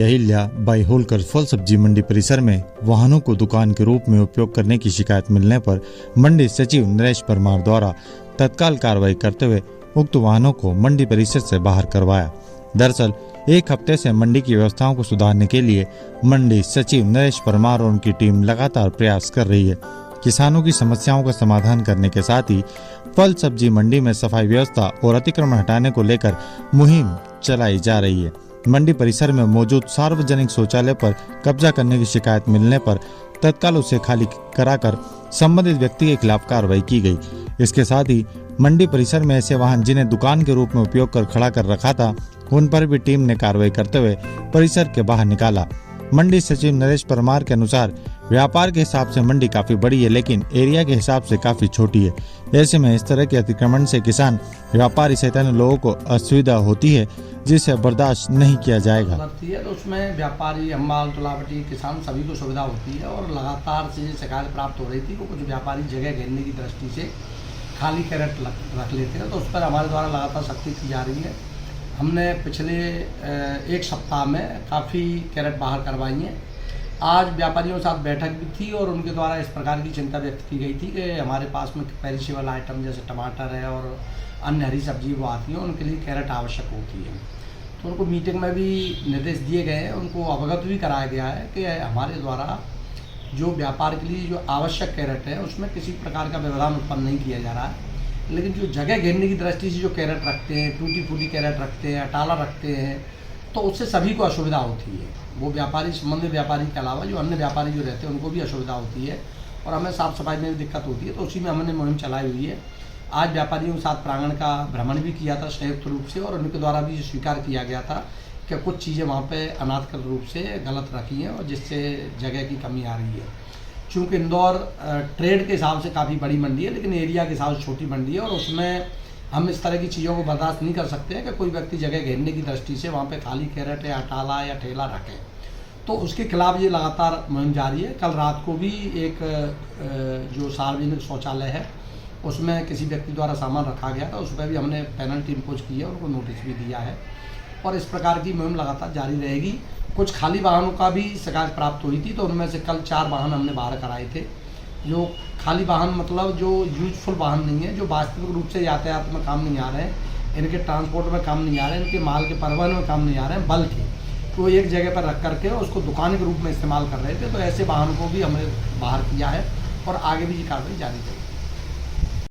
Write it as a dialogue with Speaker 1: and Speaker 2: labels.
Speaker 1: अहिल्या बाई होलकर फल सब्जी मंडी परिसर में वाहनों को दुकान के रूप में उपयोग करने की शिकायत मिलने पर मंडी सचिव नरेश परमार द्वारा तत्काल कार्रवाई करते हुए उक्त वाहनों को मंडी परिसर से बाहर करवाया। दरअसल एक हफ्ते से मंडी की व्यवस्थाओं को सुधारने के लिए मंडी सचिव नरेश परमार और उनकी टीम लगातार प्रयास कर रही है। किसानों की समस्याओं का समाधान करने के साथ ही फल सब्जी मंडी में सफाई व्यवस्था और अतिक्रमण हटाने को लेकर मुहिम चलाई जा रही है। मंडी परिसर में मौजूद सार्वजनिक शौचालय पर कब्जा करने की शिकायत मिलने पर तत्काल उसे खाली कराकर संबंधित व्यक्ति के खिलाफ कार्रवाई की गई। इसके साथ ही मंडी परिसर में ऐसे वाहन जिन्हें दुकान के रूप में उपयोग कर खड़ा कर रखा था, उन पर भी टीम ने कार्रवाई करते हुए परिसर के बाहर निकाला। मंडी सचिव नरेश परमार के अनुसार व्यापार के हिसाब से मंडी काफी बड़ी है, लेकिन एरिया के हिसाब से काफी छोटी है। ऐसे में इस तरह के अतिक्रमण से किसान, व्यापारी सहित अन्य लोगों को असुविधा होती है, जिसे बर्दाश्त नहीं किया जाएगा।
Speaker 2: तो उसमें व्यापारी, अम्बाल, तुलावटी, किसान सभी को सुविधा होती है और लगातार से शिकायत प्राप्त हो रही थी कि कुछ व्यापारी जगह घेरने की दृष्टि से खाली कैरेट रख लेते हैं, तो उस पर हमारे द्वारा लगातार सख्ती की जा रही है। हमने पिछले एक सप्ताह में काफ़ी कैरेट बाहर करवाई हैं। आज व्यापारियों के साथ बैठक भी थी और उनके द्वारा इस प्रकार की चिंता व्यक्त की गई थी कि हमारे पास में पेरिशेबल आइटम जैसे टमाटर है और अन्य हरी सब्जी वो आती हैं, उनके लिए कैरेट आवश्यक होती है। तो उनको मीटिंग में भी निर्देश दिए गए हैं, उनको अवगत भी कराया गया है कि हमारे द्वारा जो व्यापार के लिए जो आवश्यक कैरेट है उसमें किसी प्रकार का व्यवधान उत्पन्न नहीं किया जा रहा है, लेकिन जो जगह घेरने की दृष्टि से जो कैरेट रखते हैं, टूटी फूटी कैरेट रखते हैं, अटाला रखते हैं, तो उससे सभी को असुविधा होती है। वो व्यापारी, संबंधित व्यापारी के अलावा जो अन्य व्यापारी जो रहते हैं उनको भी असुविधा होती है और हमें साफ़ सफाई में भी दिक्कत होती है। तो उसी में हमने मुहिम चलाई हुई है। आज व्यापारियों के साथ प्रांगण का भ्रमण भी किया था संयुक्त रूप से, और उनके द्वारा भी स्वीकार किया गया था कि कुछ चीज़ें वहाँ पे अनाधिकृत रूप से गलत रखी हैं और जिससे जगह की कमी आ रही है। चूँकि इंदौर ट्रेड के हिसाब से काफ़ी बड़ी मंडी है, लेकिन एरिया के हिसाब से छोटी मंडी है और उसमें हम इस तरह की चीज़ों को बर्दाश्त नहीं कर सकते हैं कि कोई व्यक्ति जगह घेरने की दृष्टि से वहाँ पे खाली कैरेट या अटाला या ठेला रखे। तो उसके खिलाफ ये लगातार मुहिम जारी है। कल रात को भी एक जो सार्वजनिक शौचालय है उसमें किसी व्यक्ति द्वारा सामान रखा गया था, उस पर भी हमने पेनल्टी इम्पोज की है और उनको नोटिस भी दिया है और इस प्रकार की मुहिम लगातार जारी रहेगी। कुछ खाली वाहनों का भी शिकायत प्राप्त हुई थी, तो उनमें से कल 4 वाहन हमने बाहर कराए थे। जो खाली वाहन मतलब जो यूजफुल वाहन नहीं है, जो वास्तविक रूप से यातायात में काम नहीं आ रहे हैं, इनके ट्रांसपोर्ट में काम नहीं आ रहे हैं, इनके माल के परिवहन में काम नहीं आ रहे हैं, बल्कि तो एक जगह पर रख करके उसको दुकान के रूप में इस्तेमाल कर रहे थे, तो ऐसे वाहनों को भी हमने बाहर किया है और आगे भी ये कार्रवाई जारी रहेगी।